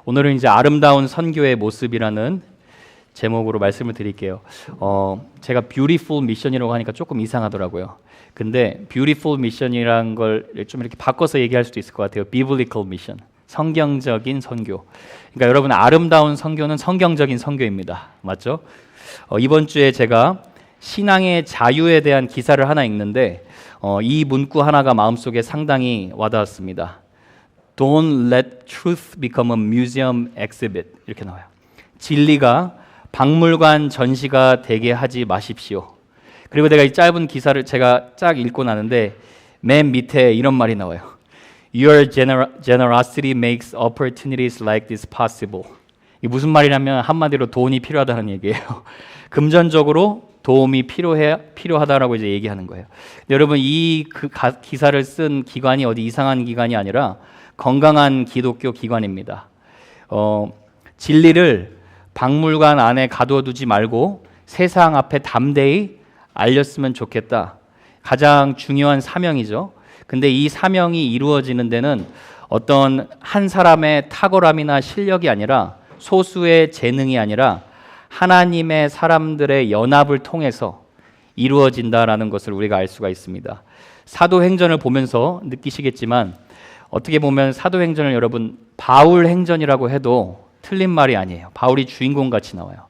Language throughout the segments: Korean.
오늘은 이제 아름다운 선교의 모습이라는 제목으로 말씀을 드릴게요. 제가 뷰티풀 미션이라고 하니까 조금 이상하더라고요. 근데 뷰티풀 미션이란 걸 좀 이렇게 바꿔서 얘기할 수도 있을 것 같아요. 비블리컬 미션, 성경적인 선교. 그러니까 여러분, 아름다운 선교는 성경적인 선교입니다. 맞죠? 이번 주에 제가 신앙의 자유에 대한 기사를 하나 읽는데 이 문구 하나가 마음속에 상당히 와닿았습니다. Don't let truth become a museum exhibit, 이렇게 나와요. 진리가 박물관 전시가 되게 하지 마십시오. 그리고 내가 이 짧은 기사를 제가 쫙 읽고 나는데 맨 밑에 이런 말이 나와요. Your generosity makes opportunities like this possible. 이게 무슨 말이냐면 한마디로 돈이 필요하다는 얘기예요. 금전적으로 도움이 필요하다라고 이제 얘기하는 거예요. 근데 여러분, 이 기사를 쓴 기관이 어디 이상한 기관이 아니라 건강한 기독교 기관입니다. 진리를 박물관 안에 가둬두지 말고 세상 앞에 담대히 알렸으면 좋겠다. 가장 중요한 사명이죠. 근데 이 사명이 이루어지는 데는 어떤 한 사람의 탁월함이나 실력이 아니라, 소수의 재능이 아니라 하나님의 사람들의 연합을 통해서 이루어진다라는 것을 우리가 알 수가 있습니다. 사도행전을 보면서 느끼시겠지만, 어떻게 보면 사도행전을 여러분 바울 행전이라고 해도 틀린 말이 아니에요. 바울이 주인공같이 나와요.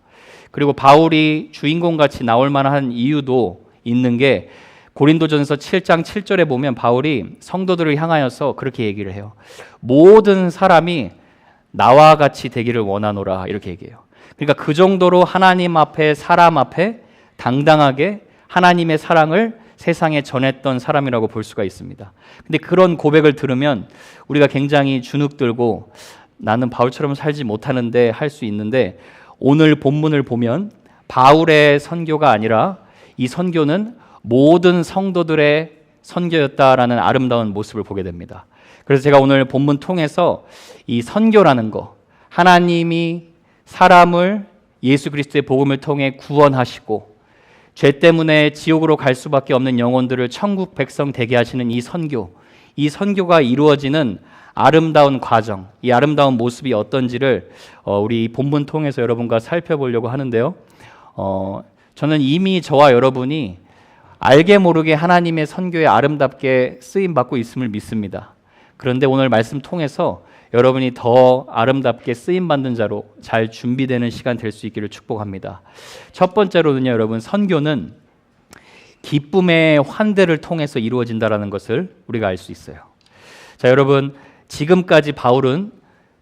그리고 바울이 주인공같이 나올 만한 이유도 있는 게, 고린도전서 7장 7절에 보면 바울이 성도들을 향하여서 그렇게 얘기를 해요. 모든 사람이 나와 같이 되기를 원하노라, 이렇게 얘기해요. 그러니까 그 정도로 하나님 앞에, 사람 앞에 당당하게 하나님의 사랑을 세상에 전했던 사람이라고 볼 수가 있습니다. 근데 그런 고백을 들으면 우리가 굉장히 주눅들고 나는 바울처럼 살지 못하는데 할 수 있는데, 오늘 본문을 보면 바울의 선교가 아니라 이 선교는 모든 성도들의 선교였다라는 아름다운 모습을 보게 됩니다. 그래서 제가 오늘 본문 통해서 이 선교라는 거, 하나님이 사람을 예수 그리스도의 복음을 통해 구원하시고 죄 때문에 지옥으로 갈 수밖에 없는 영혼들을 천국 백성 되게 하시는 이 선교가 이루어지는 아름다운 과정, 이 아름다운 모습이 어떤지를 우리 본문 통해서 여러분과 살펴보려고 하는데요. 저는 이미 저와 여러분이 알게 모르게 하나님의 선교에 아름답게 쓰임받고 있음을 믿습니다. 그런데 오늘 말씀 통해서 여러분이 더 아름답게 쓰임받는 자로 잘 준비되는 시간 될 수 있기를 축복합니다. 첫 번째로는요, 여러분, 선교는 기쁨의 환대를 통해서 이루어진다는 것을 우리가 알 수 있어요. 자, 여러분, 지금까지 바울은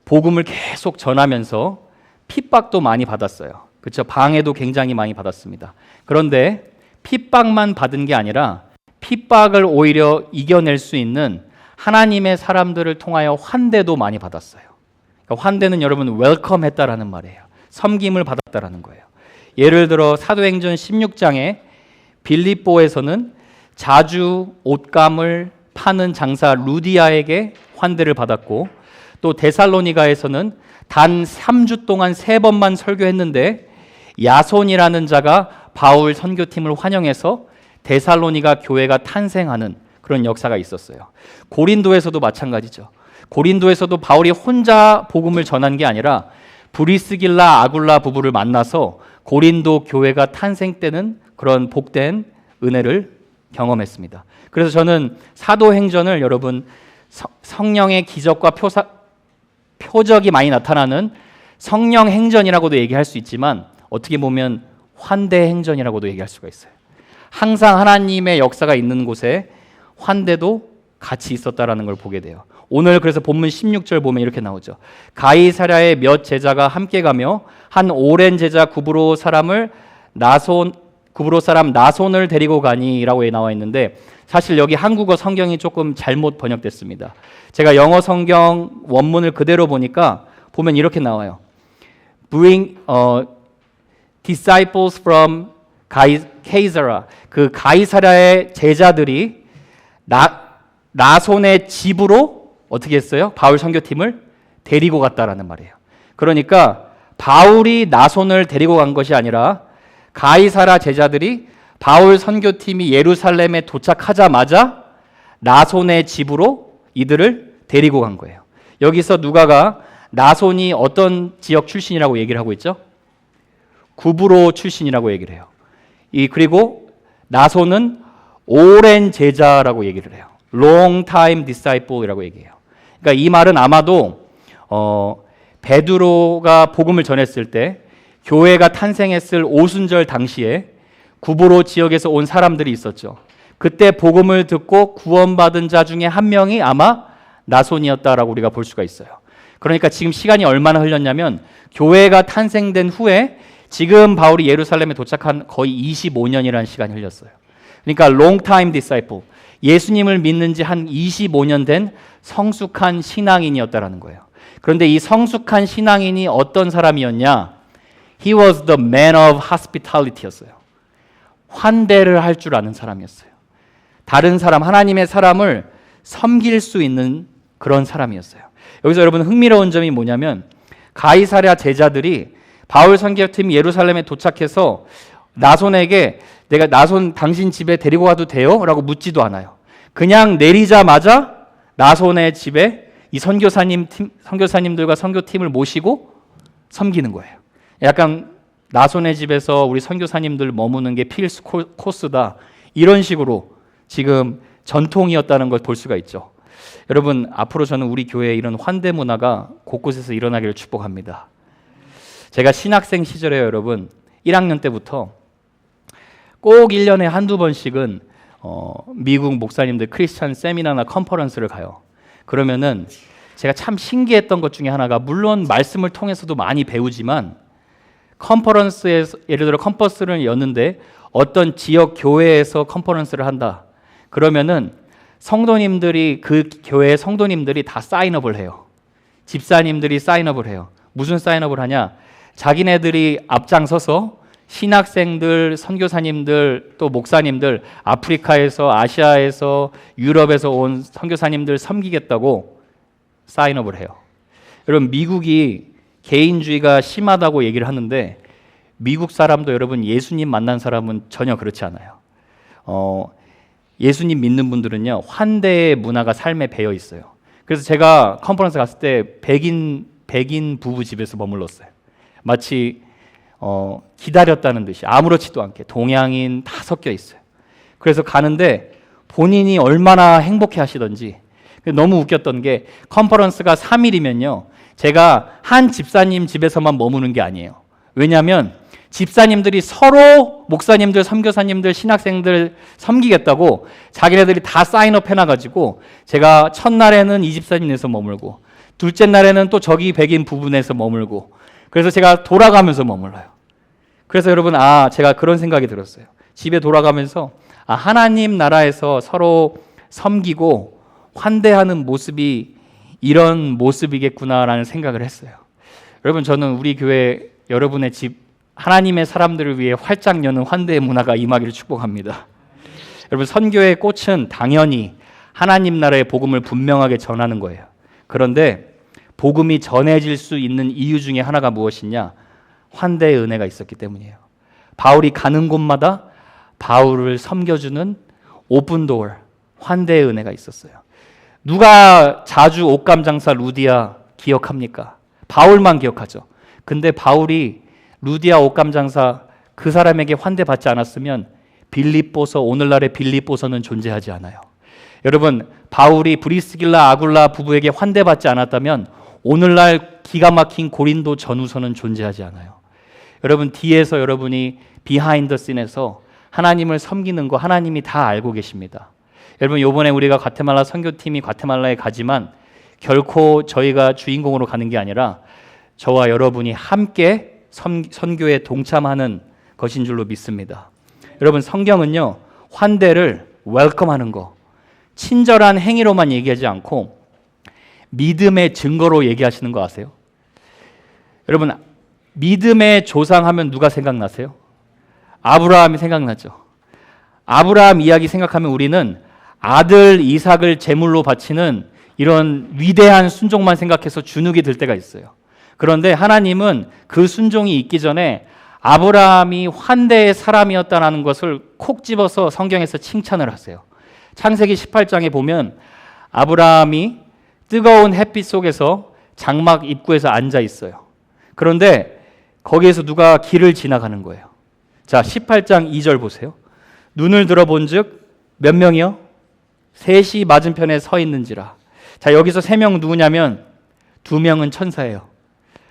복음을 계속 전하면서 핍박도 많이 받았어요. 그렇죠? 방해도 굉장히 많이 받았습니다. 그런데 핍박만 받은 게 아니라 핍박을 오히려 이겨낼 수 있는 하나님의 사람들을 통하여 환대도 많이 받았어요. 그러니까 환대는 여러분 웰컴 했다라는 말이에요. 섬김을 받았다라는 거예요. 예를 들어 사도행전 16장에 빌립보에서는 자주 옷감을 파는 장사 루디아에게 환대를 받았고, 또 데살로니가에서는 단 3주 동안 3번만 설교했는데 야손이라는 자가 바울 선교팀을 환영해서 데살로니가 교회가 탄생하는 그런 역사가 있었어요. 고린도에서도 마찬가지죠. 고린도에서도 바울이 혼자 복음을 전한 게 아니라 브리스길라 아굴라 부부를 만나서 고린도 교회가 탄생되는 그런 복된 은혜를 경험했습니다. 그래서 저는 사도행전을 여러분 성령의 기적과 표적이 많이 나타나는 성령 행전이라고도 얘기할 수 있지만, 어떻게 보면 환대 행전이라고도 얘기할 수가 있어요. 항상 하나님의 역사가 있는 곳에 환대도 같이 있었다라는 걸 보게 돼요. 오늘 그래서 본문 16절 보면 이렇게 나오죠. 가이사랴의 몇 제자가 함께 가며 한 오랜 제자 구브로 사람 나손을 데리고 가니라고 나와 있는데, 사실 여기 한국어 성경이 조금 잘못 번역됐습니다. 제가 영어 성경 원문을 그대로 보니까 보면 이렇게 나와요. Bring disciples from Caesarea. 그 가이사랴의 제자들이 나손의 집으로 어떻게 했어요? 바울 선교팀을 데리고 갔다라는 말이에요. 그러니까 바울이 나손을 데리고 간 것이 아니라 가이사랴 제자들이 바울 선교팀이 예루살렘에 도착하자마자 나손의 집으로 이들을 데리고 간 거예요. 여기서 누가가 나손이 어떤 지역 출신이라고 얘기를 하고 있죠? 구브로 출신이라고 얘기를 해요. 그리고 나손은 오랜 제자라고 얘기를 해요. Long time disciple이라고 얘기해요. 그러니까 이 말은 아마도 베드로가 복음을 전했을 때 교회가 탄생했을 오순절 당시에 구브로 지역에서 온 사람들이 있었죠. 그때 복음을 듣고 구원받은 자 중에 한 명이 아마 나손이었다라고 우리가 볼 수가 있어요. 그러니까 지금 시간이 얼마나 흘렸냐면 교회가 탄생된 후에 지금 바울이 예루살렘에 도착한 거의 25년이라는 시간이 흘렸어요. 그러니까 long time disciple, 예수님을 믿는 지 한 25년 된 성숙한 신앙인이었다라는 거예요. 그런데 이 성숙한 신앙인이 어떤 사람이었냐? He was the man of hospitality였어요. 환대를 할 줄 아는 사람이었어요. 다른 사람, 하나님의 사람을 섬길 수 있는 그런 사람이었어요. 여기서 여러분 흥미로운 점이 뭐냐면 가이사랴 제자들이 바울 선교팀 예루살렘에 도착해서 나손에게 내가 나손 당신 집에 데리고 가도 돼요? 라고 묻지도 않아요. 그냥 내리자마자 나손의 집에 이 선교사님들과 선교팀을 모시고 섬기는 거예요. 약간 나손의 집에서 우리 선교사님들 머무는 게 필수 코스다. 이런 식으로 지금 전통이었다는 걸 볼 수가 있죠. 여러분, 앞으로 저는 우리 교회에 이런 환대 문화가 곳곳에서 일어나기를 축복합니다. 제가 신학생 시절에 여러분 1학년 때부터 꼭 1년에 한두 번씩은 미국 목사님들 크리스찬 세미나나 컨퍼런스를 가요. 그러면은 제가 참 신기했던 것 중에 하나가, 물론 말씀을 통해서도 많이 배우지만 컨퍼런스에서 예를 들어 컨퍼런스를 여는데 어떤 지역 교회에서 컨퍼런스를 한다. 그러면은 성도님들이, 그 교회의 성도님들이 다 사인업을 해요. 집사님들이 사인업을 해요. 무슨 사인업을 하냐? 자기네들이 앞장서서 신학생들, 선교사님들, 또 목사님들, 아프리카에서, 아시아에서, 유럽에서 온 선교사님들 섬기겠다고 사인업을 해요. 여러분, 미국이 개인주의가 심하다고 얘기를 하는데 미국 사람도 여러분 예수님 만난 사람은 전혀 그렇지 않아요. 예수님 믿는 분들은요, 환대의 문화가 삶에 배어 있어요. 그래서 제가 컨퍼런스 갔을 때 백인 부부 집에서 머물렀어요. 마치 기다렸다는 듯이 아무렇지도 않게 동양인 다 섞여 있어요. 그래서 가는데 본인이 얼마나 행복해 하시던지. 너무 웃겼던 게 컨퍼런스가 3일이면요 제가 한 집사님 집에서만 머무는 게 아니에요. 왜냐하면 집사님들이 서로 목사님들, 선교사님들, 신학생들 섬기겠다고 자기네들이 다 사인업 해놔가지고 제가 첫날에는 이 집사님에서 머물고 둘째 날에는 또 저기 백인 부분에서 머물고, 그래서 제가 돌아가면서 머물러요. 그래서 여러분, 제가 그런 생각이 들었어요. 집에 돌아가면서 하나님 나라에서 서로 섬기고 환대하는 모습이 이런 모습이겠구나라는 생각을 했어요. 여러분, 저는 우리 교회 여러분의 집 하나님의 사람들을 위해 활짝 여는 환대의 문화가 임하기를 축복합니다. 여러분, 선교의 꽃은 당연히 하나님 나라의 복음을 분명하게 전하는 거예요. 그런데 복음이 전해질 수 있는 이유 중에 하나가 무엇이냐? 환대의 은혜가 있었기 때문이에요. 바울이 가는 곳마다 바울을 섬겨주는 오픈도어, 환대의 은혜가 있었어요. 누가 자주 옷감 장사 루디아 기억합니까? 바울만 기억하죠. 근데 바울이 루디아 옷감 장사 그 사람에게 환대받지 않았으면 빌립보서, 오늘날의 빌립보서는 존재하지 않아요. 여러분, 바울이 브리스길라 아굴라 부부에게 환대받지 않았다면 오늘날 기가 막힌 고린도 전후서는 존재하지 않아요. 여러분, 뒤에서 여러분이 비하인드 씬에서 하나님을 섬기는 거 하나님이 다 알고 계십니다. 여러분, 이번에 우리가 과테말라 선교팀이 과테말라에 가지만 결코 저희가 주인공으로 가는 게 아니라 저와 여러분이 함께 선교에 동참하는 것인 줄로 믿습니다. 여러분, 성경은요, 환대를 웰컴하는 거, 친절한 행위로만 얘기하지 않고 믿음의 증거로 얘기하시는 거 아세요? 여러분, 믿음의 조상하면 누가 생각나세요? 아브라함이 생각나죠. 아브라함 이야기 생각하면 우리는 아들 이삭을 제물로 바치는 이런 위대한 순종만 생각해서 주눅이 들 때가 있어요. 그런데 하나님은 그 순종이 있기 전에 아브라함이 환대의 사람이었다는 것을 콕 집어서 성경에서 칭찬을 하세요. 창세기 18장에 보면 아브라함이 뜨거운 햇빛 속에서 장막 입구에서 앉아 있어요. 그런데 거기에서 누가 길을 지나가는 거예요. 자, 18장 2절 보세요. 눈을 들어본즉 몇 명이요? 셋이 맞은편에 서 있는지라. 자, 여기서 3명 누구냐면 2명은 천사예요.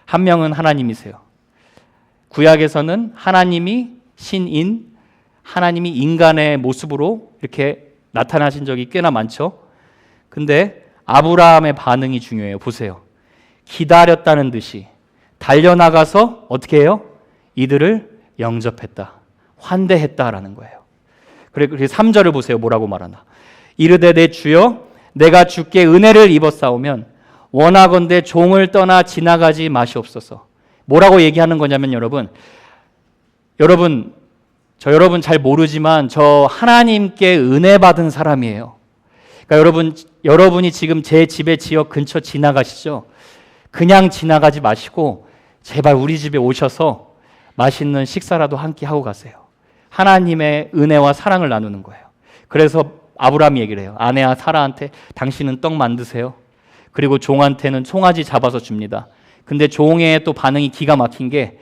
1명은 하나님이세요. 구약에서는 하나님이 신인, 하나님이 인간의 모습으로 이렇게 나타나신 적이 꽤나 많죠. 근데 아브라함의 반응이 중요해요. 보세요. 기다렸다는 듯이 달려나가서 어떻게 해요? 이들을 영접했다. 환대했다라는 거예요. 그리고 3절을 보세요. 뭐라고 말하나. 이르되 내 주여 내가 주께 은혜를 입었사오면 원하건대 종을 떠나 지나가지 마시옵소서. 뭐라고 얘기하는 거냐면 여러분 잘 모르지만 저 하나님께 은혜 받은 사람이에요. 그러니까 여러분이 지금 제 집의 지역 근처 지나가시죠? 그냥 지나가지 마시고 제발 우리 집에 오셔서 맛있는 식사라도 함께 하고 가세요. 하나님의 은혜와 사랑을 나누는 거예요. 그래서 아브라함이 얘기를 해요. 아내와 사라한테 당신은 떡 만드세요. 그리고 종한테는 송아지 잡아서 줍니다. 근데 종의 또 반응이 기가 막힌 게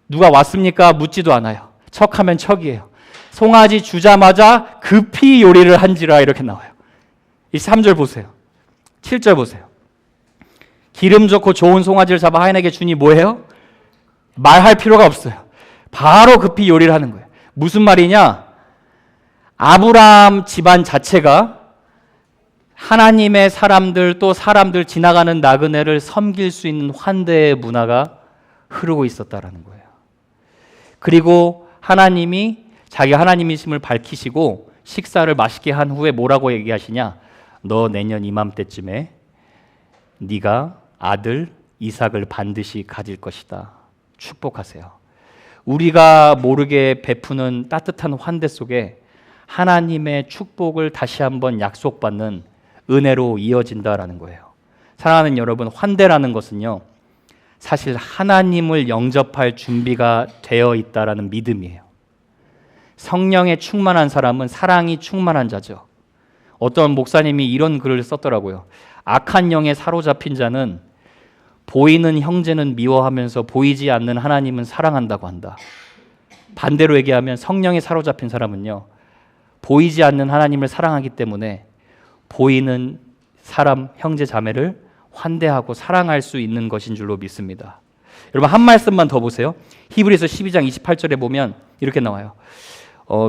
누가 왔습니까? 묻지도 않아요. 척하면 척이에요. 송아지 주자마자 급히 요리를 한지라 이렇게 나와요. 이 3절 보세요. 7절 보세요. 기름 좋고 좋은 송아지를 잡아 하인에게 주니 뭐예요? 말할 필요가 없어요. 바로 급히 요리를 하는 거예요. 무슨 말이냐? 아브라함 집안 자체가 하나님의 사람들 또 사람들 지나가는 나그네를 섬길 수 있는 환대의 문화가 흐르고 있었다라는 거예요. 그리고 하나님이 자기 하나님이심을 밝히시고 식사를 맛있게 한 후에 뭐라고 얘기하시냐? 너 내년 이맘때쯤에 네가 아들 이삭을 반드시 가질 것이다. 축복하세요. 우리가 모르게 베푸는 따뜻한 환대 속에 하나님의 축복을 다시 한번 약속받는 은혜로 이어진다라는 거예요. 사랑하는 여러분, 환대라는 것은요, 사실 하나님을 영접할 준비가 되어 있다라는 믿음이에요. 성령에 충만한 사람은 사랑이 충만한 자죠. 어떤 목사님이 이런 글을 썼더라고요. 악한 영에 사로잡힌 자는 보이는 형제는 미워하면서 보이지 않는 하나님은 사랑한다고 한다. 반대로 얘기하면 성령에 사로잡힌 사람은요, 보이지 않는 하나님을 사랑하기 때문에 보이는 사람, 형제, 자매를 환대하고 사랑할 수 있는 것인 줄로 믿습니다. 여러분 한 말씀만 더 보세요. 히브리서 12장 28절에 보면 이렇게 나와요.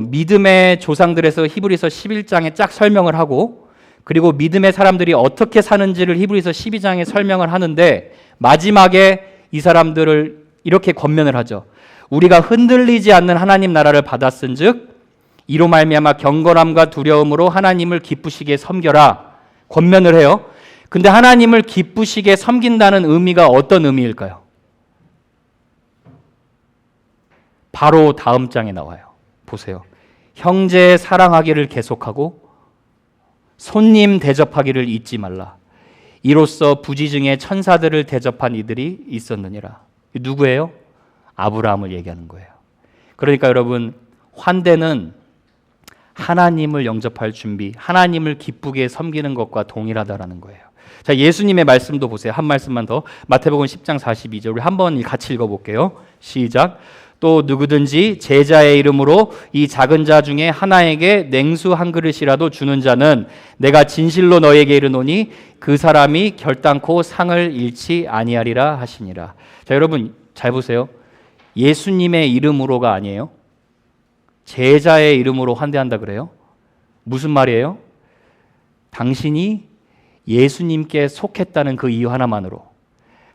믿음의 조상들에서 히브리서 11장에 쫙 설명을 하고 그리고 믿음의 사람들이 어떻게 사는지를 히브리서 12장에 설명을 하는데 마지막에 이 사람들을 이렇게 권면을 하죠. 우리가 흔들리지 않는 하나님 나라를 받았은즉 이로 말미암아 경건함과 두려움으로 하나님을 기쁘시게 섬겨라 권면을 해요. 근데 하나님을 기쁘시게 섬긴다는 의미가 어떤 의미일까요? 바로 다음 장에 나와요. 보세요. 형제 사랑하기를 계속하고 손님 대접하기를 잊지 말라. 이로써 부지중에 천사들을 대접한 이들이 있었느니라. 누구예요? 아브라함을 얘기하는 거예요. 그러니까 여러분 환대는 하나님을 영접할 준비, 하나님을 기쁘게 섬기는 것과 동일하다라는 거예요. 자, 예수님의 말씀도 보세요. 한 말씀만 더. 마태복음 10장 42절 우리 한번 같이 읽어볼게요. 시작. 또 누구든지 제자의 이름으로 이 작은 자 중에 하나에게 냉수 한 그릇이라도 주는 자는 내가 진실로 너에게 이르노니 그 사람이 결단코 상을 잃지 아니하리라 하시니라. 자, 여러분 잘 보세요. 예수님의 이름으로가 아니에요. 제자의 이름으로 환대한다 그래요. 무슨 말이에요? 당신이 예수님께 속했다는 그 이유 하나만으로,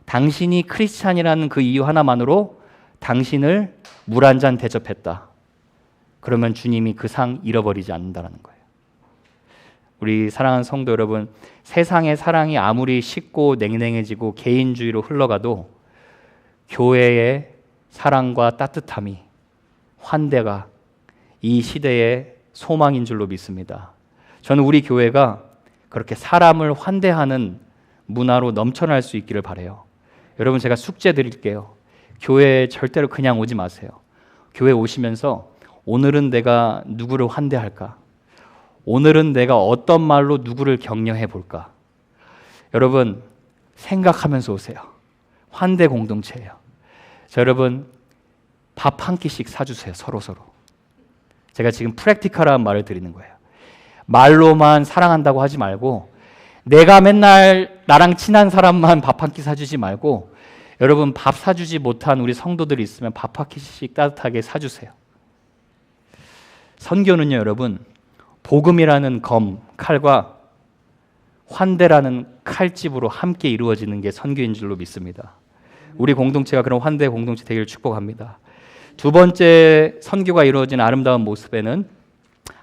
당신이 크리스찬이라는 그 이유 하나만으로 당신을 물 한 잔 대접했다. 그러면 주님이 그 상 잃어버리지 않는다는 거예요. 우리 사랑하는 성도 여러분, 세상의 사랑이 아무리 식고 냉랭해지고 개인주의로 흘러가도 교회의 사랑과 따뜻함이, 환대가 이 시대의 소망인 줄로 믿습니다. 저는 우리 교회가 그렇게 사람을 환대하는 문화로 넘쳐날 수 있기를 바라요. 여러분 제가 숙제 드릴게요. 교회에 절대로 그냥 오지 마세요. 교회 오시면서 오늘은 내가 누구를 환대할까? 오늘은 내가 어떤 말로 누구를 격려해 볼까? 여러분 생각하면서 오세요. 환대 공동체예요. 자, 여러분 밥 한 끼씩 사주세요. 서로서로. 제가 지금 프랙티컬한 말을 드리는 거예요. 말로만 사랑한다고 하지 말고 내가 맨날 나랑 친한 사람만 밥 한 끼 사주지 말고 여러분 밥 사주지 못한 우리 성도들이 있으면 밥 한 끼씩 따뜻하게 사주세요. 선교는요 여러분 복음이라는 칼과 환대라는 칼집으로 함께 이루어지는 게 선교인 줄로 믿습니다. 우리 공동체가 그런 환대 공동체 되기를 축복합니다. 두 번째 선교가 이루어지는 아름다운 모습에는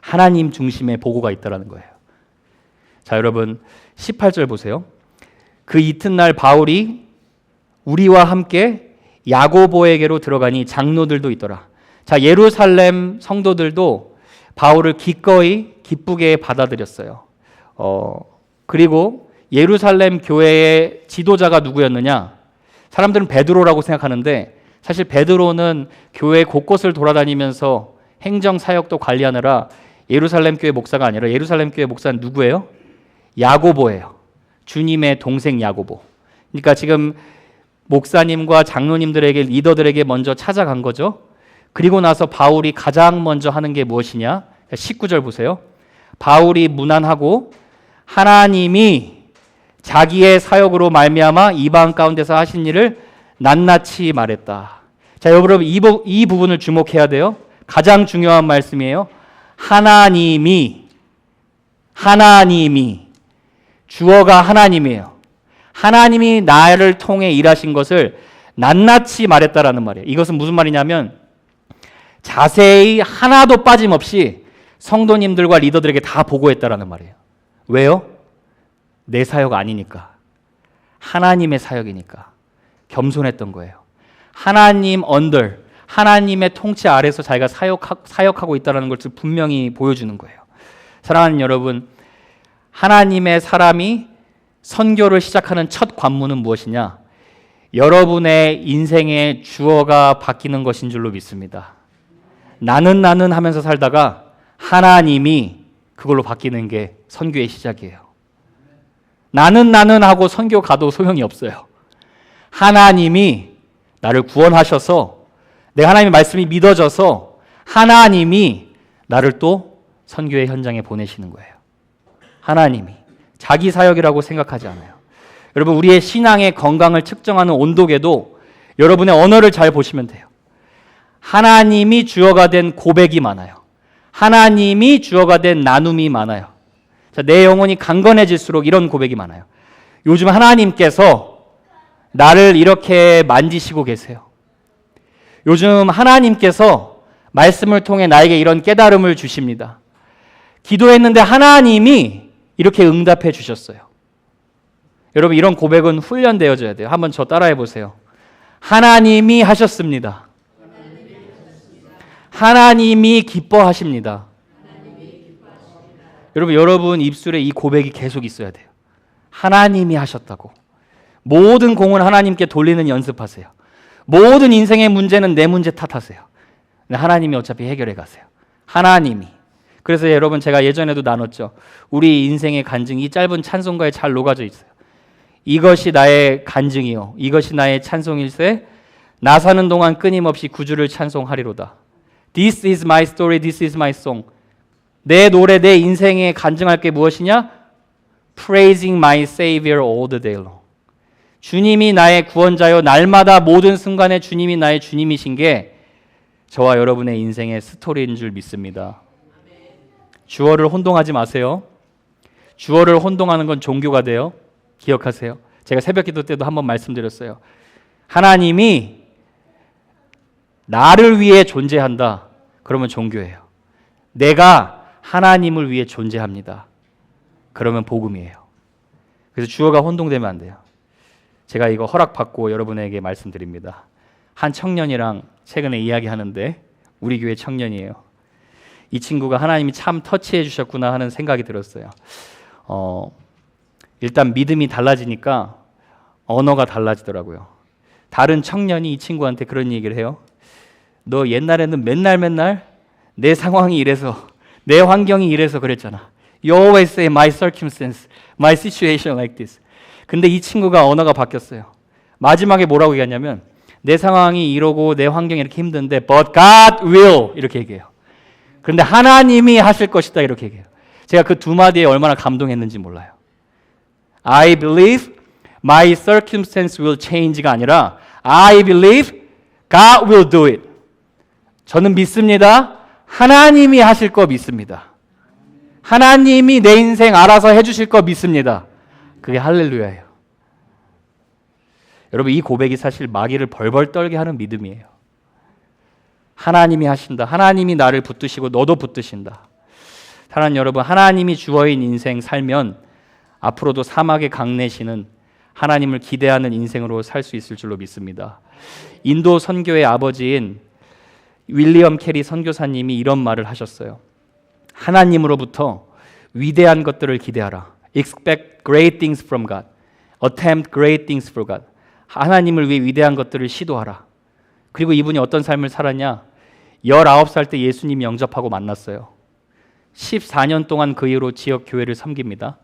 하나님 중심의 보고가 있다는 거예요. 자 여러분 18절 보세요. 그 이튿날 바울이 우리와 함께 야고보에게로 들어가니 장로들도 있더라. 자 예루살렘 성도들도 바울을 기꺼이 기쁘게 받아들였어요. 그리고 예루살렘 교회의 지도자가 누구였느냐? 사람들은 베드로라고 생각하는데 사실 베드로는 교회 곳곳을 돌아다니면서 행정 사역도 관리하느라 예루살렘 교회 목사가 아니라 예루살렘 교회 목사는 누구예요? 야고보예요. 주님의 동생 야고보. 그러니까 지금 목사님과 장로님들에게 리더들에게 먼저 찾아간 거죠. 그리고 나서 바울이 가장 먼저 하는 게 무엇이냐? 19절 보세요. 바울이 문안하고 하나님이 자기의 사역으로 말미암아 이방 가운데서 하신 일을 낱낱이 말했다. 자, 여러분 이 부분을 주목해야 돼요. 가장 중요한 말씀이에요. 하나님이 주어가 하나님이에요. 하나님이 나를 통해 일하신 것을 낱낱이 말했다라는 말이에요. 이것은 무슨 말이냐면 자세히 하나도 빠짐없이 성도님들과 리더들에게 다 보고했다라는 말이에요. 왜요? 내 사역 아니니까. 하나님의 사역이니까. 겸손했던 거예요. 하나님 하나님의 통치 아래서 자기가 사역하고 있다는 것을 분명히 보여주는 거예요. 사랑하는 여러분, 하나님의 사람이 선교를 시작하는 첫 관문은 무엇이냐? 여러분의 인생의 주어가 바뀌는 것인 줄로 믿습니다. 나는 하면서 살다가 하나님이 그걸로 바뀌는 게 선교의 시작이에요. 나는 하고 선교 가도 소용이 없어요. 하나님이 나를 구원하셔서 내 하나님의 말씀이 믿어져서 하나님이 나를 또 선교의 현장에 보내시는 거예요. 하나님이 자기 사역이라고 생각하지 않아요. 여러분 우리의 신앙의 건강을 측정하는 온도계도 여러분의 언어를 잘 보시면 돼요. 하나님이 주어가 된 고백이 많아요. 하나님이 주어가 된 나눔이 많아요. 자, 내 영혼이 강건해질수록 이런 고백이 많아요. 요즘 하나님께서 나를 이렇게 만지시고 계세요. 요즘 하나님께서 말씀을 통해 나에게 이런 깨달음을 주십니다. 기도했는데 하나님이 이렇게 응답해 주셨어요. 여러분 이런 고백은 훈련되어져야 돼요. 한번 저 따라해 보세요. 하나님이 하셨습니다. 하나님이 기뻐하십니다. 여러분 입술에 이 고백이 계속 있어야 돼요. 하나님이 하셨다고. 모든 공은 하나님께 돌리는 연습하세요. 모든 인생의 문제는 내 문제 탓하세요. 하나님이 어차피 해결해 가세요. 하나님이. 그래서 여러분 제가 예전에도 나눴죠. 우리 인생의 간증이 이 짧은 찬송가에 잘 녹아져 있어요. 이것이 나의 간증이요 이것이 나의 찬송일세 나 사는 동안 끊임없이 구주를 찬송하리로다. This is my story, this is my song. 내 노래, 내 인생에 간증할 게 무엇이냐? Praising my Savior all the day long. 주님이 나의 구원자요 날마다 모든 순간에 주님이 나의 주님이신 게 저와 여러분의 인생의 스토리인 줄 믿습니다. 주어를 혼동하지 마세요. 주어를 혼동하는 건 종교가 돼요. 기억하세요. 제가 새벽기도 때도 한번 말씀드렸어요. 하나님이 나를 위해 존재한다. 그러면 종교예요. 내가 하나님을 위해 존재합니다. 그러면 복음이에요. 그래서 주어가 혼동되면 안 돼요. 제가 이거 허락받고 여러분에게 말씀드립니다. 한 청년이랑 최근에 이야기하는데 우리 교회 청년이에요. 이 친구가 하나님이 참 터치해 주셨구나 하는 생각이 들었어요. 일단 믿음이 달라지니까 언어가 달라지더라고요. 다른 청년이 이 친구한테 그런 얘기를 해요. 너 옛날에는 맨날 내 상황이 이래서 내 환경이 이래서 그랬잖아. You always say my circumstance, my situation like this. 근데 이 친구가 언어가 바뀌었어요. 마지막에 뭐라고 얘기하냐면 내 상황이 이러고 내 환경이 이렇게 힘든데 But God will 이렇게 얘기해요. 그런데 하나님이 하실 것이다 이렇게 얘기해요. 제가 그 두 마디에 얼마나 감동했는지 몰라요. I believe my circumstance will change가 아니라 I believe God will do it. 저는 믿습니다. 하나님이 하실 거 믿습니다. 하나님이 내 인생 알아서 해주실 거 믿습니다. 그게 할렐루야예요. 여러분 이 고백이 사실 마귀를 벌벌 떨게 하는 믿음이에요. 하나님이 하신다. 하나님이 나를 붙드시고 너도 붙드신다. 사랑하는 여러분, 하나님이 주어인 인생 살면 앞으로도 사막의 강내시는 하나님을 기대하는 인생으로 살 수 있을 줄로 믿습니다. 인도 선교의 아버지인 윌리엄 캐리 선교사님이 이런 말을 하셨어요. 하나님으로부터 위대한 것들을 기대하라. Expect great things from God. Attempt great things for God. 하나님을 위해 위대한 것들을 시도하라. 그리고 이분이 어떤 삶을 살았냐? 19살 때 예수님 영접하고 만났어요. 14년 동안 그 이후로 지역 교회를 섬깁니다.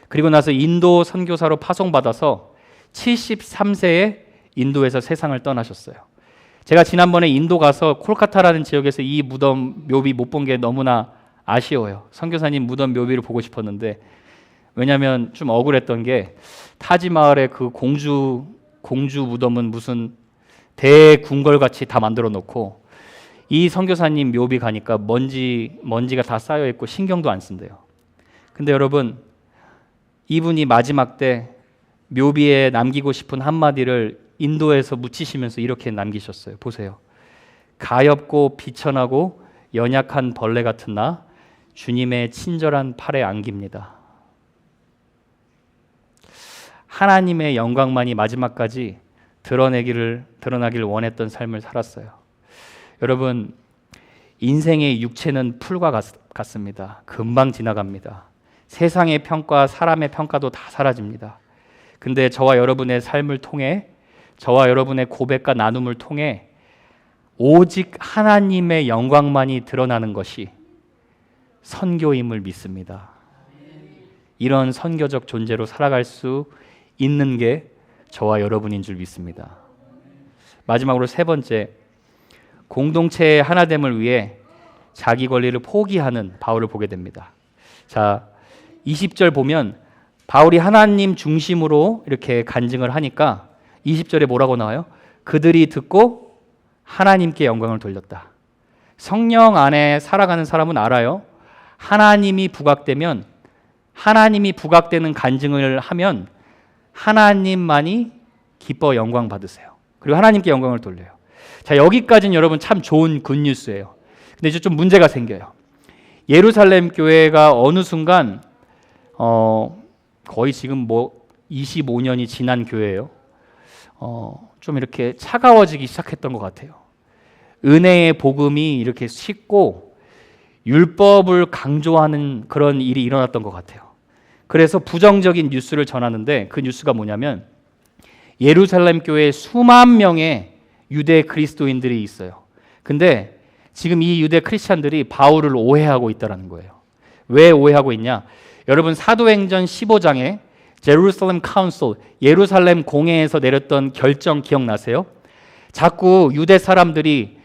그리고 나서 인도 선교사로 파송받아서 73세에 인도에서 세상을 떠나셨어요. 제가 지난번에 인도 가서 콜카타라는 지역에서 이 무덤 묘비 못 본 게 너무나 아쉬워요. 선교사님 무덤 묘비를 보고 싶었는데 왜냐하면 좀 억울했던 게 타지마을의 그 공주 무덤은 무슨 대궁궐같이 다 만들어 놓고 이 선교사님 묘비 가니까 먼지가 다 쌓여 있고 신경도 안 쓴대요. 근데 여러분 이분이 마지막 때 묘비에 남기고 싶은 한마디를 인도에서 묻히시면서 이렇게 남기셨어요. 보세요. 가엾고 비천하고 연약한 벌레 같은 나 주님의 친절한 팔에 안깁니다. 하나님의 영광만이 마지막까지 드러나길 원했던 삶을 살았어요. 여러분 인생의 육체는 풀과 같습니다. 금방 지나갑니다. 세상의 평가, 사람의 평가도 다 사라집니다. 근데 저와 여러분의 삶을 통해 저와 여러분의 고백과 나눔을 통해 오직 하나님의 영광만이 드러나는 것이 선교임을 믿습니다. 이런 선교적 존재로 살아갈 수 있는 게 저와 여러분인 줄 믿습니다. 마지막으로 세 번째, 공동체의 하나됨을 위해 자기 권리를 포기하는 바울을 보게 됩니다. 자, 20절 보면 바울이 하나님 중심으로 이렇게 간증을 하니까 20절에 뭐라고 나와요? 그들이 듣고 하나님께 영광을 돌렸다. 성령 안에 살아가는 사람은 알아요. 하나님이 부각되는 간증을 하면 하나님만이 기뻐 영광 받으세요. 그리고 하나님께 영광을 돌려요. 자, 여기까지는 여러분 참 좋은 굿뉴스예요. 근데 이제 좀 문제가 생겨요. 예루살렘 교회가 어느 순간 거의 지금 25년이 지난 교회예요. 좀 이렇게 차가워지기 시작했던 것 같아요. 은혜의 복음이 이렇게 식고 율법을 강조하는 그런 일이 일어났던 것 같아요. 그래서 부정적인 뉴스를 전하는데 그 뉴스가 뭐냐면 예루살렘 교회에 수만 명의 유대 그리스도인들이 있어요. 근데 지금 이 유대 크리스찬들이 바울을 오해하고 있다는 거예요. 왜 오해하고 있냐? 여러분 사도행전 15장에 제루살렘 카운슬, 예루살렘 공회에서 내렸던 결정 기억나세요? 자꾸 유대 사람들이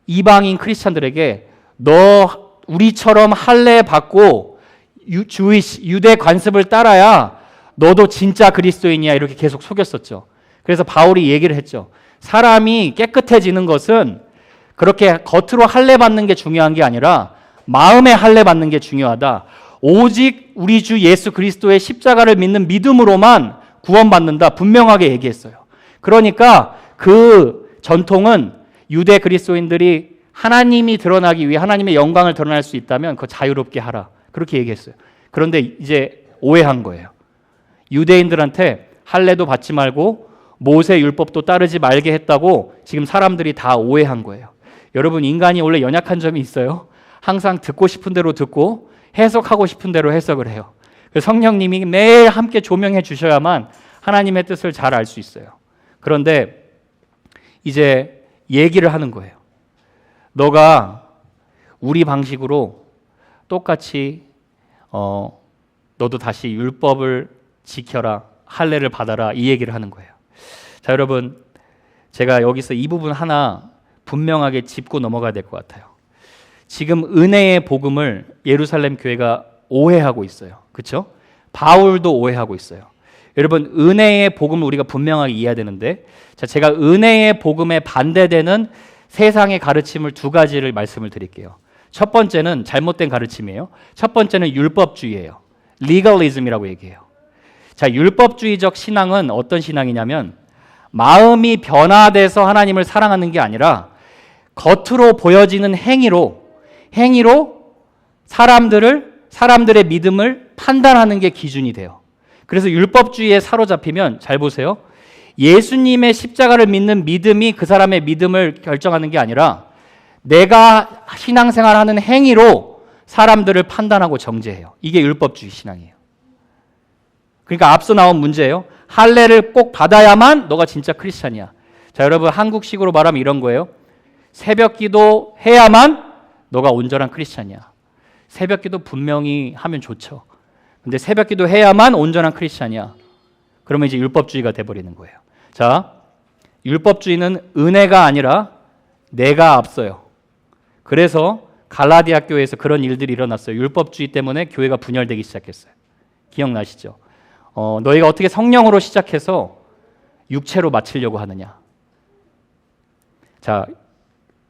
이방인 크리스찬들에게 너 우리처럼 할례 받고 유대 관습을 따라야 너도 진짜 그리스도인이야 이렇게 계속 속였었죠. 그래서 바울이 얘기를 했죠. 사람이 깨끗해지는 것은 그렇게 겉으로 할례 받는 게 중요한 게 아니라 마음에 할례 받는 게 중요하다. 오직 우리 주 예수 그리스도의 십자가를 믿는 믿음으로만 구원받는다. 분명하게 얘기했어요. 그러니까 그 전통은 유대 그리스도인들이 하나님이 드러나기 위해 하나님의 영광을 드러날 수 있다면 그거 자유롭게 하라. 그렇게 얘기했어요. 그런데 이제 오해한 거예요. 유대인들한테 할례도 받지 말고 모세 율법도 따르지 말게 했다고 지금 사람들이 다 오해한 거예요. 여러분 인간이 원래 연약한 점이 있어요. 항상 듣고 싶은 대로 듣고 해석하고 싶은 대로 해석을 해요. 성령님이 매일 함께 조명해 주셔야만 하나님의 뜻을 잘 알 수 있어요. 그런데 이제 얘기를 하는 거예요. 너가 우리 방식으로 똑같이 너도 다시 율법을 지켜라, 할례를 받아라 이 얘기를 하는 거예요. 자, 여러분, 제가 여기서 이 부분 하나 분명하게 짚고 넘어가야 될 것 같아요. 지금 은혜의 복음을 예루살렘 교회가 오해하고 있어요. 그렇죠? 바울도 오해하고 있어요. 여러분, 은혜의 복음을 우리가 분명하게 이해해야 되는데, 자, 제가 은혜의 복음에 반대되는 세상의 가르침을 두 가지를 말씀을 드릴게요. 첫 번째는 잘못된 가르침이에요. 첫 번째는 율법주의예요. 리걸리즘이라고 얘기해요. 자, 율법주의적 신앙은 어떤 신앙이냐면 마음이 변화돼서 하나님을 사랑하는 게 아니라 겉으로 보여지는 행위로 사람들의 믿음을 판단하는 게 기준이 돼요. 그래서 율법주의에 사로잡히면 잘 보세요. 예수님의 십자가를 믿는 믿음이 그 사람의 믿음을 결정하는 게 아니라 내가 신앙생활하는 행위로 사람들을 판단하고 정죄해요. 이게 율법주의 신앙이에요. 그러니까 앞서 나온 문제예요. 할례를 꼭 받아야만 너가 진짜 크리스찬이야. 자, 여러분, 한국식으로 말하면 이런 거예요. 새벽 기도 해야만 너가 온전한 크리스찬이야. 새벽 기도 분명히 하면 좋죠. 근데 새벽 기도 해야만 온전한 크리스찬이야. 그러면 이제 율법주의가 돼버리는 거예요. 자, 율법주의는 은혜가 아니라 내가 앞서요. 그래서 갈라디아 교회에서 그런 일들이 일어났어요. 율법주의 때문에 교회가 분열되기 시작했어요. 기억나시죠? 너희가 어떻게 성령으로 시작해서 육체로 마치려고 하느냐. 자,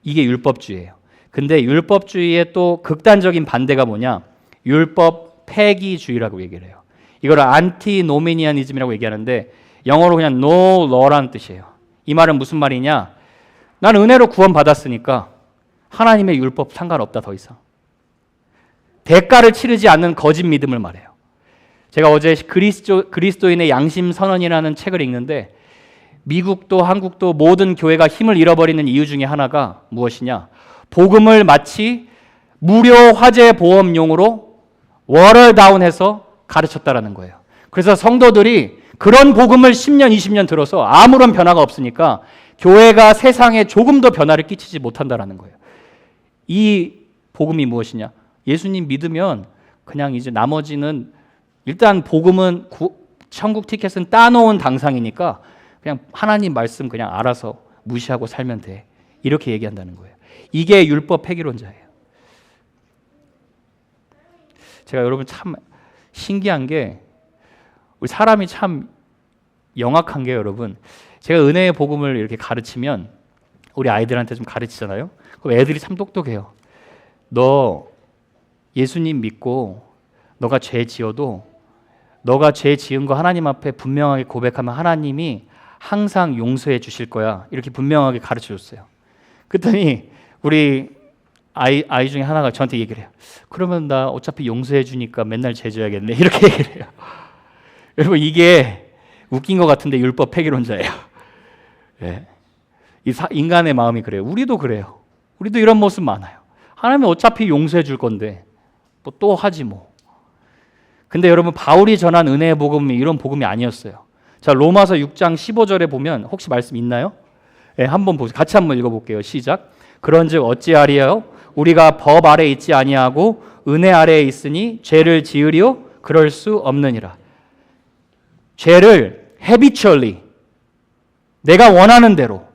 이게 율법주의예요. 근데 율법주의의 또 극단적인 반대가 뭐냐? 율법 폐기주의라고 얘기를 해요. 이걸 안티노미니아니즘이라고 얘기하는데 영어로 그냥 no law라는 뜻이에요. 이 말은 무슨 말이냐? 난 은혜로 구원받았으니까 하나님의 율법 상관없다 더 이상. 대가를 치르지 않는 거짓 믿음을 말해요. 제가 어제 그리스도인의 양심 선언이라는 책을 읽는데 미국도 한국도 모든 교회가 힘을 잃어버리는 이유 중에 하나가 무엇이냐? 복음을 마치 무료 화재 보험용으로 워터다운해서 가르쳤다라는 거예요. 그래서 성도들이 그런 복음을 10년, 20년 들어서 아무런 변화가 없으니까 교회가 세상에 조금 더 변화를 끼치지 못한다라는 거예요. 이 복음이 무엇이냐? 예수님 믿으면 그냥 이제 나머지는 일단 복음은 천국 티켓은 따놓은 당상이니까 그냥 하나님 말씀 그냥 알아서 무시하고 살면 돼. 이렇게 얘기한다는 거예요. 이게 율법 폐기론자예요. 제가 여러분 참 신기한 게 우리 사람이 참 영악한 게 여러분, 제가 은혜의 복음을 이렇게 가르치면 우리 아이들한테 좀 가르치잖아요. 그럼 애들이 참 똑똑해요. 너 예수님 믿고 너가 죄 지어도 너가 죄 지은 거 하나님 앞에 분명하게 고백하면 하나님이 항상 용서해 주실 거야. 이렇게 분명하게 가르쳐 줬어요. 그랬더니 우리 아이 중에 하나가 저한테 얘기를 해요. 그러면 나 어차피 용서해 주니까 맨날 죄 져야겠네. 이렇게 얘기를 해요. 여러분, 이게 웃긴 것 같은데 율법 폐기론자예요. 네. 인간의 마음이 그래요. 우리도 그래요. 우리도 이런 모습 많아요. 하나님은 어차피 용서해 줄 건데 뭐 또 하지 뭐. 근데 여러분, 바울이 전한 은혜의 복음이 이런 복음이 아니었어요. 자, 로마서 6장 15절에 보면 혹시 말씀 있나요? 네, 한번 보세요. 같이 한번 읽어볼게요. 시작. 그런즉 어찌하리요? 우리가 법 아래 있지 아니하고 은혜 아래에 있으니 죄를 지으리요? 그럴 수 없느니라. 죄를 habitually 내가 원하는 대로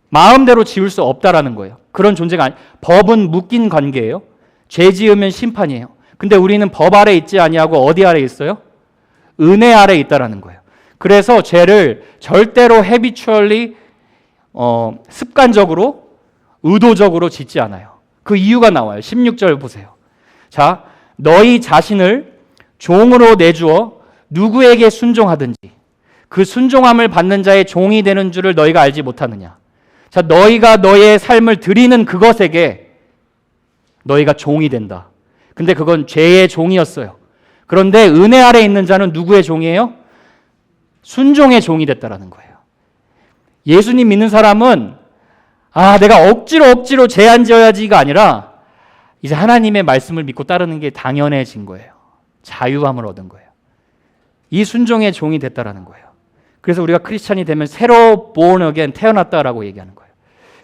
마음대로 지을 수 없다라는 거예요. 그런 존재가 아니. 법은 묶인 관계예요. 죄 지으면 심판이에요. 근데 우리는 법 아래 있지 아니하고 어디 아래 있어요? 은혜 아래 있다라는 거예요. 그래서 죄를 절대로 habitually 습관적으로 의도적으로 짓지 않아요. 그 이유가 나와요. 16절 보세요. 자, 너희 자신을 종으로 내주어 누구에게 순종하든지 그 순종함을 받는 자의 종이 되는 줄을 너희가 알지 못하느냐. 자, 너희가 너의 삶을 드리는 그것에게 너희가 종이 된다. 근데 그건 죄의 종이었어요. 그런데 은혜 아래 있는 자는 누구의 종이에요? 순종의 종이 됐다라는 거예요. 예수님 믿는 사람은 내가 억지로 죄 안 지어야지가 아니라 이제 하나님의 말씀을 믿고 따르는 게 당연해진 거예요. 자유함을 얻은 거예요. 이 순종의 종이 됐다라는 거예요. 그래서 우리가 크리스찬이 되면 새로 born again, 태어났다라고 얘기하는 거예요.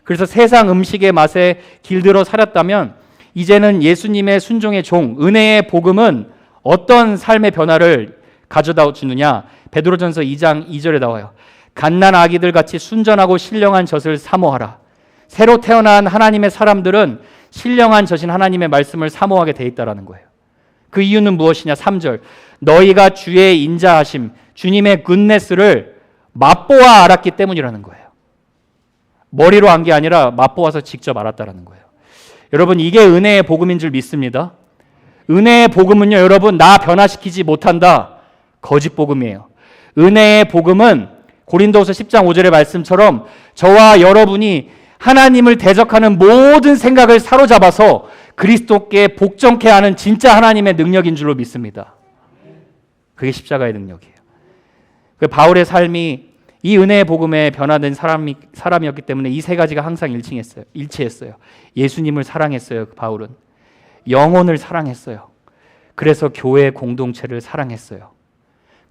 그래서 세상 음식의 맛에 길들어 살았다면 이제는 예수님의 순종의 종, 은혜의 복음은 어떤 삶의 변화를 가져다 주느냐? 베드로전서 2장 2절에 나와요. 갓난 아기들 같이 순전하고 신령한 젖을 사모하라. 새로 태어난 하나님의 사람들은 신령한 젖인 하나님의 말씀을 사모하게 돼 있다라는 거예요. 그 이유는 무엇이냐? 3절. 너희가 주의 인자하심, 주님의 굿네스를 맛보아 알았기 때문이라는 거예요. 머리로 안 게 아니라 맛보아서 직접 알았다라는 거예요. 여러분, 이게 은혜의 복음인 줄 믿습니다. 은혜의 복음은요, 여러분, 나 변화시키지 못한다. 거짓 복음이에요. 은혜의 복음은 고린도후서 10장 5절의 말씀처럼 저와 여러분이 하나님을 대적하는 모든 생각을 사로잡아서 그리스도께 복종케 하는 진짜 하나님의 능력인 줄로 믿습니다. 그게 십자가의 능력이에요. 그 바울의 삶이 이 은혜의 복음에 변화된 사람이었기 때문에 이 세 가지가 항상 일치했어요. 예수님을 사랑했어요. 바울은 영혼을 사랑했어요. 그래서 교회 공동체를 사랑했어요.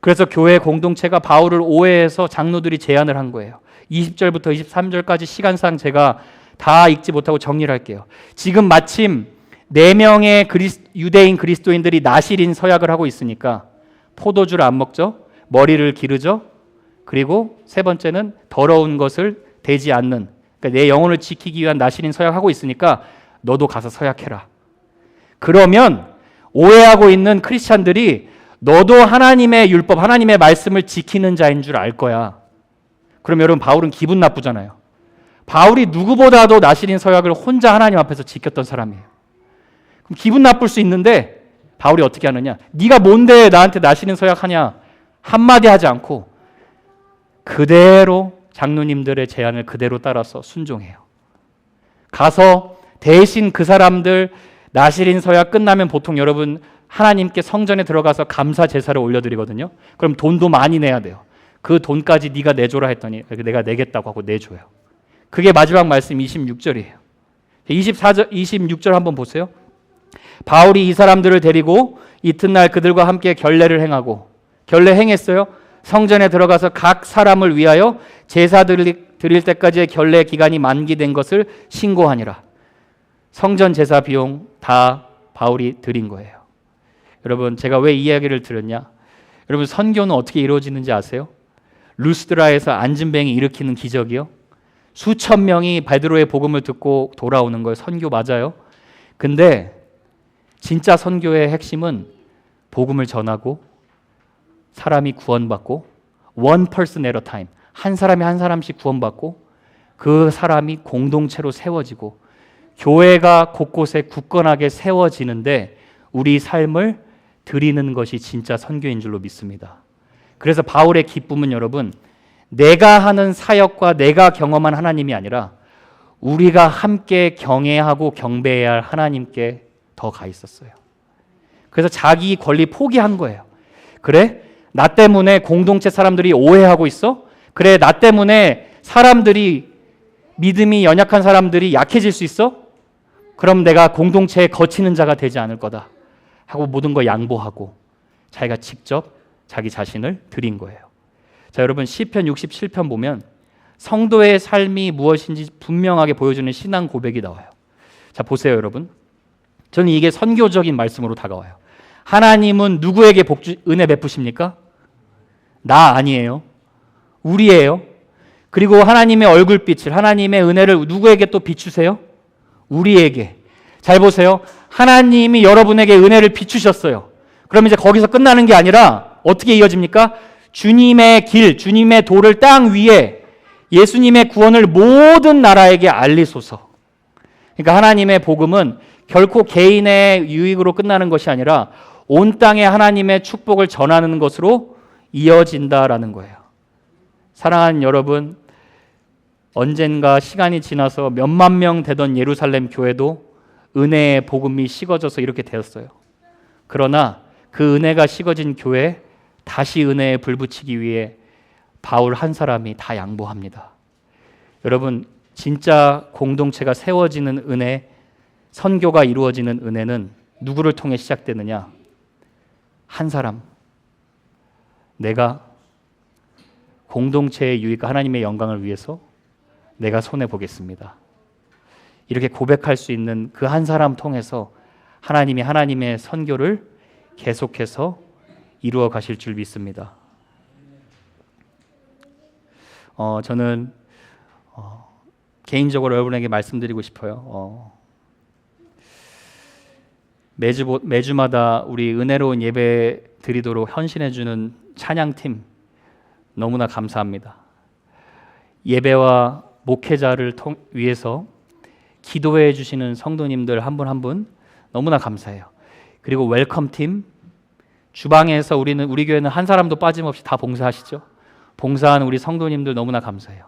그래서 교회 공동체가 바울을 오해해서 장로들이 제안을 한 거예요. 20절부터 23절까지 시간상 제가 다 읽지 못하고 정리를 할게요. 지금 마침 4명의 유대인 그리스도인들이 나실인 서약을 하고 있으니까 포도주를 안 먹죠. 머리를 기르죠. 그리고 세 번째는 더러운 것을 대지 않는, 그러니까 내 영혼을 지키기 위한 나실인 서약하고 있으니까 너도 가서 서약해라. 그러면 오해하고 있는 크리스찬들이 너도 하나님의 율법, 하나님의 말씀을 지키는 자인 줄 알 거야. 그럼 여러분, 바울은 기분 나쁘잖아요. 바울이 누구보다도 나실인 서약을 혼자 하나님 앞에서 지켰던 사람이에요. 그럼 기분 나쁠 수 있는데 바울이 어떻게 하느냐? 네가 뭔데 나한테 나실인 서약하냐? 한마디 하지 않고 그대로 장로님들의 제안을 그대로 따라서 순종해요. 가서 대신 그 사람들 나실인 서약 끝나면 보통 여러분 하나님께 성전에 들어가서 감사 제사를 올려드리거든요. 그럼 돈도 많이 내야 돼요. 그 돈까지 네가 내줘라 했더니 내가 내겠다고 하고 내줘요. 그게 마지막 말씀 26절이에요. 26절 한번 보세요. 바울이 이 사람들을 데리고 이튿날 그들과 함께 결례를 행하고, 결례 행했어요. 성전에 들어가서 각 사람을 위하여 제사 드릴 때까지의 결례 기간이 만기된 것을 신고하니라. 성전 제사 비용 다 바울이 드린 거예요. 여러분, 제가 왜 이 이야기를 드렸냐? 여러분, 선교는 어떻게 이루어지는지 아세요? 루스드라에서 안진뱅이 일으키는 기적이요. 수천 명이 베드로의 복음을 듣고 돌아오는 거예요. 선교 맞아요. 근데 진짜 선교의 핵심은 복음을 전하고 사람이 구원받고 one person at a time, 한 사람이 한 사람씩 구원받고 그 사람이 공동체로 세워지고 교회가 곳곳에 굳건하게 세워지는데 우리 삶을 드리는 것이 진짜 선교인 줄로 믿습니다. 그래서 바울의 기쁨은 여러분, 내가 하는 사역과 내가 경험한 하나님이 아니라 우리가 함께 경외하고 경배해야 할 하나님께 더 가 있었어요. 그래서 자기 권리 포기한 거예요. 그래? 나 때문에 공동체 사람들이 오해하고 있어? 그래, 나 때문에 사람들이, 믿음이 연약한 사람들이 약해질 수 있어? 그럼 내가 공동체에 거치는 자가 되지 않을 거다 하고 모든 거 양보하고 자기가 직접 자기 자신을 드린 거예요. 자, 여러분, 시편 67편 보면 성도의 삶이 무엇인지 분명하게 보여주는 신앙 고백이 나와요. 자, 보세요, 여러분. 저는 이게 선교적인 말씀으로 다가와요. 하나님은 누구에게 은혜 베푸십니까? 나 아니에요. 우리예요. 그리고 하나님의 얼굴빛을, 하나님의 은혜를 누구에게 또 비추세요? 우리에게. 잘 보세요. 하나님이 여러분에게 은혜를 비추셨어요. 그럼 이제 거기서 끝나는 게 아니라 어떻게 이어집니까? 주님의 길, 주님의 도를 땅 위에 예수님의 구원을 모든 나라에게 알리소서. 그러니까 하나님의 복음은 결코 개인의 유익으로 끝나는 것이 아니라 온 땅에 하나님의 축복을 전하는 것으로 이어진다라는 거예요. 사랑하는 여러분, 언젠가 시간이 지나서 몇만 명 되던 예루살렘 교회도 은혜의 복음이 식어져서 이렇게 되었어요. 그러나 그 은혜가 식어진 교회에 다시 은혜에 불 붙이기 위해 바울 한 사람이 다 양보합니다. 여러분, 진짜 공동체가 세워지는 은혜, 선교가 이루어지는 은혜는 누구를 통해 시작되느냐? 한 사람. 내가 공동체의 유익과 하나님의 영광을 위해서 내가 손해보겠습니다. 이렇게 고백할 수 있는 그 한 사람 통해서 하나님이 하나님의 선교를 계속해서 이루어 가실 줄 믿습니다. 저는 개인적으로 여러분에게 말씀드리고 싶어요. 매주마다 우리 은혜로운 예배 드리도록 헌신해주는 찬양팀 너무나 감사합니다. 예배와 목회자를 위해서 기도해 주시는 성도님들 한 분 한 분 너무나 감사해요. 그리고 웰컴팀, 주방에서 우리 교회는 한 사람도 빠짐없이 다 봉사하시죠. 봉사하는 우리 성도님들 너무나 감사해요.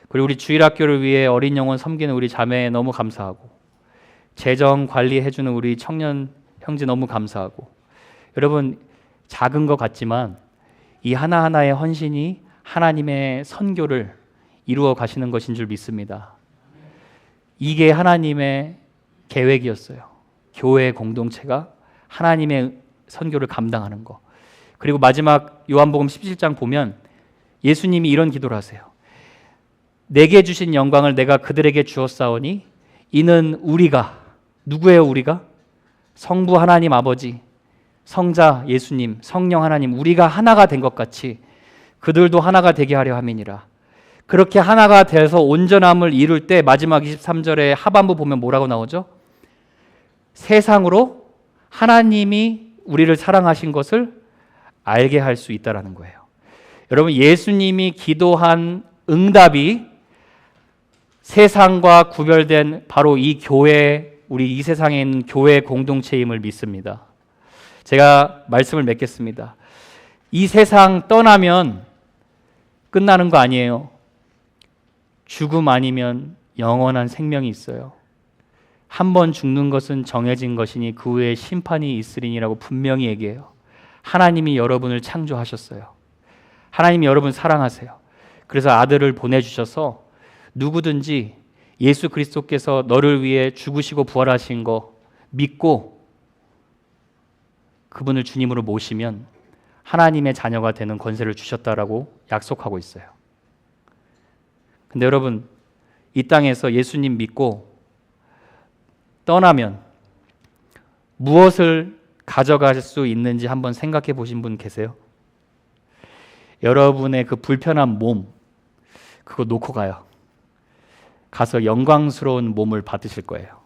그리고 우리 주일학교를 위해 어린 영혼 섬기는 우리 자매 너무 감사하고, 재정 관리해 주는 우리 청년 형제 너무 감사하고, 여러분 작은 것 같지만 이 하나하나의 헌신이 하나님의 선교를 이루어 가시는 것인 줄 믿습니다. 이게 하나님의 계획이었어요. 교회 공동체가 하나님의 선교를 감당하는 거. 그리고 마지막 요한복음 17장 보면 예수님이 이런 기도를 하세요. 내게 주신 영광을 내가 그들에게 주었사오니 이는 우리가, 누구예요 우리가? 성부 하나님 아버지, 성자 예수님, 성령 하나님, 우리가 하나가 된 것 같이 그들도 하나가 되게 하려 함이니라. 그렇게 하나가 돼서 온전함을 이룰 때 마지막 23절에 하반부 보면 뭐라고 나오죠? 세상으로 하나님이 우리를 사랑하신 것을 알게 할 수 있다라는 거예요. 여러분, 예수님이 기도한 응답이 세상과 구별된 바로 이 교회, 우리 이 세상에 있는 교회 공동체임을 믿습니다. 제가 말씀을 맺겠습니다. 이 세상 떠나면 끝나는 거 아니에요. 죽음 아니면 영원한 생명이 있어요. 한 번 죽는 것은 정해진 것이니 그 후에 심판이 있으리니라고 분명히 얘기해요. 하나님이 여러분을 창조하셨어요. 하나님이 여러분 사랑하세요. 그래서 아들을 보내주셔서 누구든지 예수 그리스도께서 너를 위해 죽으시고 부활하신 거 믿고 그분을 주님으로 모시면 하나님의 자녀가 되는 권세를 주셨다라고 약속하고 있어요. 근데 여러분, 이 땅에서 예수님 믿고 떠나면 무엇을 가져갈 수 있는지 한번 생각해 보신 분 계세요? 여러분의 그 불편한 몸, 그거 놓고 가요. 가서 영광스러운 몸을 받으실 거예요.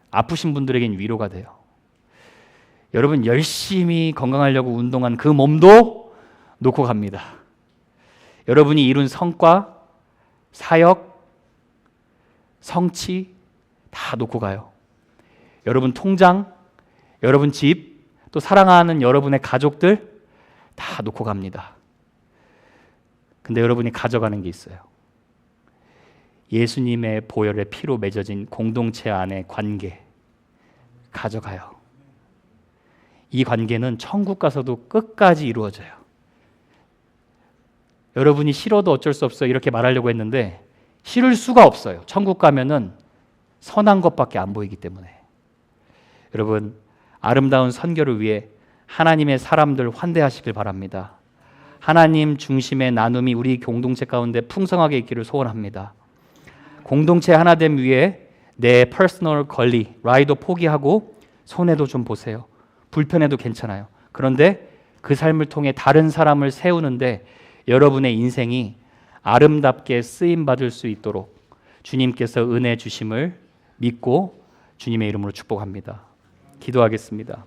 아프신 분들에겐 위로가 돼요. 여러분 열심히 건강하려고 운동한 그 몸도 놓고 갑니다. 여러분이 이룬 성과, 사역, 성취 다 놓고 가요. 여러분 통장, 여러분 집, 또 사랑하는 여러분의 가족들 다 놓고 갑니다. 근데 여러분이 가져가는 게 있어요. 예수님의 보혈의 피로 맺어진 공동체 안의 관계 가져가요. 이 관계는 천국 가서도 끝까지 이루어져요. 여러분이 싫어도 어쩔 수 없어 이렇게 말하려고 했는데 싫을 수가 없어요. 천국 가면은 선한 것밖에 안 보이기 때문에. 여러분, 아름다운 선교를 위해 하나님의 사람들 환대하시길 바랍니다. 하나님 중심의 나눔이 우리 공동체 가운데 풍성하게 있기를 소원합니다. 공동체 하나됨 위해 내 퍼스널 권리, 라이도 포기하고 손해도 좀 보세요. 불편해도 괜찮아요. 그런데 그 삶을 통해 다른 사람을 세우는데 여러분의 인생이 아름답게 쓰임받을 수 있도록 주님께서 은혜 주심을 믿고 주님의 이름으로 축복합니다. 기도하겠습니다.